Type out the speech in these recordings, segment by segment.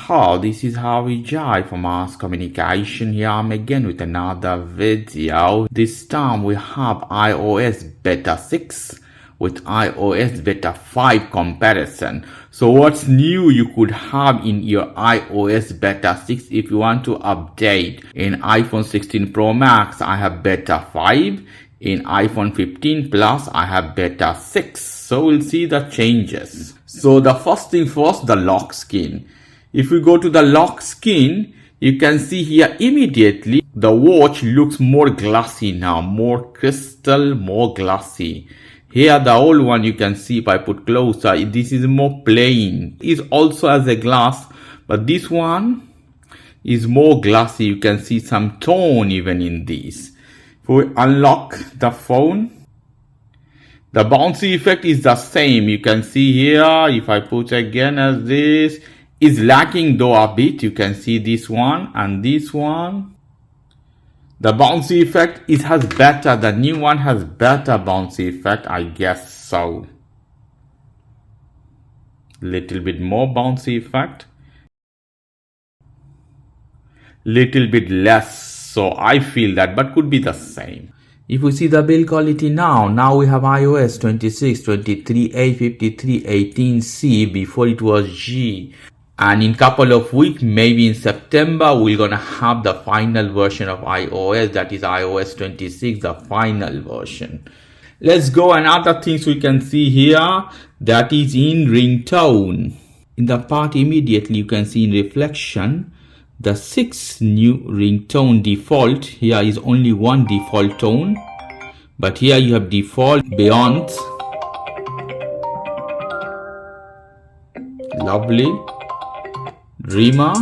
Hello, this is Harvey Jai from Mass Communication. Here I'm again with another video. This time we have iOS Beta 6 with iOS Beta 5 comparison. So what's new you could have in your iOS Beta 6 if you want to update? In iPhone 16 Pro Max, I have Beta 5. In iPhone 15 Plus, I have Beta 6. So we'll see the changes. So the first thing first, the lock screen. If we go to the lock screen, you can see here immediately the watch looks more glassy now, more crystal, more glassy. Here the old one you can see if I put closer, this is more plain. It also has a glass, but this one is more glassy. You can see some tone even in this. If we unlock the phone, the bouncy effect is the same. You can see here, if I put again as this, is lacking though a bit. You can see this one and this one. The bouncy effect, it has better. The new one has better bouncy effect, I guess so. Little bit more bouncy effect. Little bit less. So I feel that, but could be the same. If we see the build quality now we have iOS 26, 23, A53, 18C, before it was G. And in couple of weeks, maybe in September, we're gonna have the final version of iOS, that is iOS 26, the final version. Let's go another things we can see here, that is in ringtone. In the part immediately, you can see in reflection, the 6 new ringtone default. Here is only one default tone, but here you have default beyond. Lovely. Dreamer,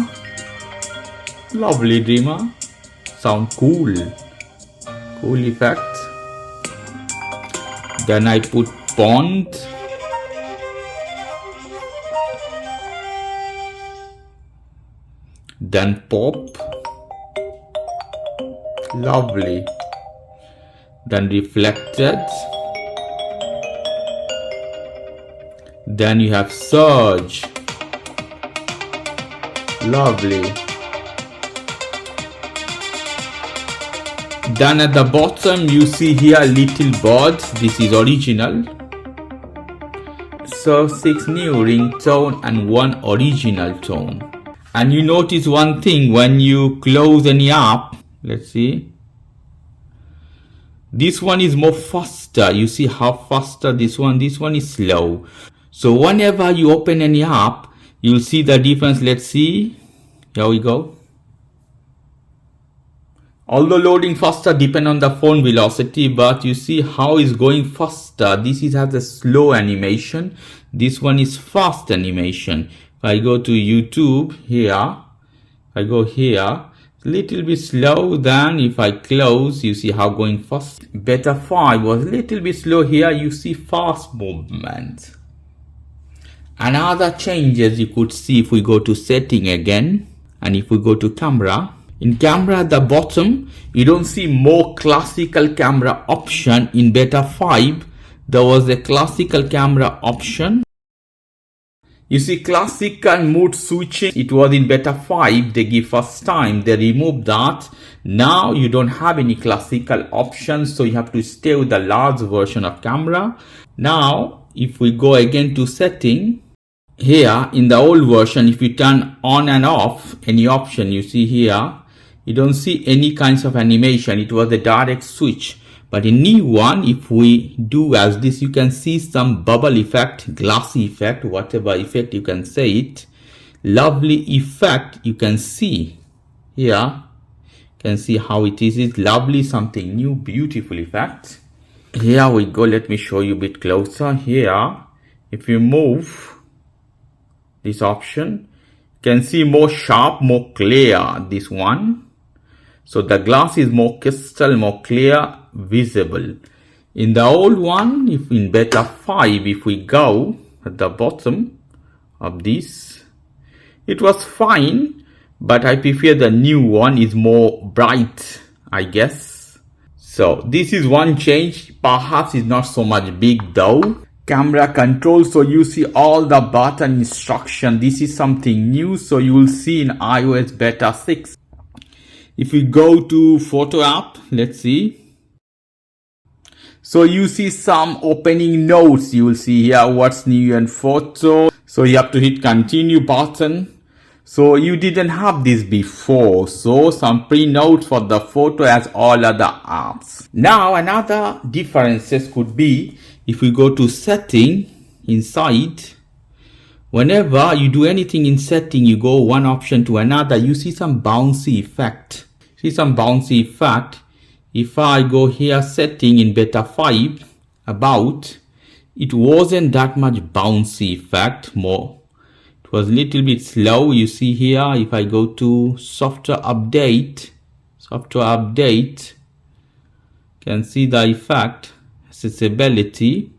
lovely dreamer, sound cool, cool effect. Then I put Pond, then Pop, lovely, then Reflected, then you have Surge, lovely. Then at the bottom you see here little bird. This is original. So 6 new ringtone and 1 original tone. And you notice one thing, when you close any app, let's see, this one is more faster. You see how faster this one is slow. So whenever you open any app, you'll see the difference. Let's see. Here we go. Although loading faster depend on the phone velocity, but you see how it's going faster. This has a slow animation. This one is fast animation. If I go to YouTube here, I go here, little bit slow. Then if I close, you see how going fast. Beta 5 was a little bit slow. Here you see fast movement. Another changes you could see if we go to setting again, and if we go to camera, in camera at the bottom, you don't see more classical camera option. In Beta 5, there was a classical camera option. You see classical mood switching, it was in Beta 5, they give first time, they removed that. Now you don't have any classical options, so you have to stay with the large version of camera. Now, if we go again to setting, here in the old version, if you turn on and off any option, you see here, you don't see any kinds of animation. It was a direct switch. But in new one, if we do as this, you can see some bubble effect, glassy effect, whatever effect you can say it. Lovely effect you can see here. You can see how it is. It's lovely, something new, beautiful effect. Here we go. Let me show you a bit closer. Here, if you move this option, you can see more sharp, more clear, this one. So the glass is more crystal, more clear, visible. In the old one, if in Beta 5, if we go at the bottom of this, it was fine, but I prefer the new one is more bright, I guess. So this is one change, perhaps it's not so much big though. camera control. So you see all the button instruction. This is something new, so you will see in iOS beta 6. If we go to photo app, let's see. So you see some opening notes. You will see here what's new in photo. So you have to hit continue button. So you didn't have this before. So some pre-notes for the photo as all other apps. Now another differences could be if we go to setting inside. Whenever you do anything in setting, you go one option to another, you see some bouncy effect. If I go here setting in beta 5 about, it wasn't that much bouncy effect more. It was a little bit slow. You see here, if I go to software update, can see the effect, accessibility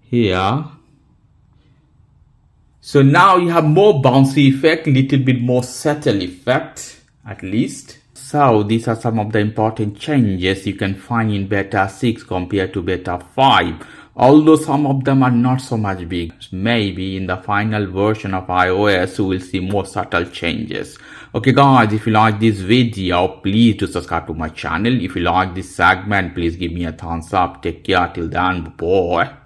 here. So now you have more bouncy effect, little bit more subtle effect at least. So these are some of the important changes you can find in beta 6 compared to beta 5. Although some of them are not so much big. Maybe in the final version of iOS we will see more subtle changes. Okay guys, if you like this video, please do subscribe to my channel. If you like this segment, please give me a thumbs up. Take care till then, bye.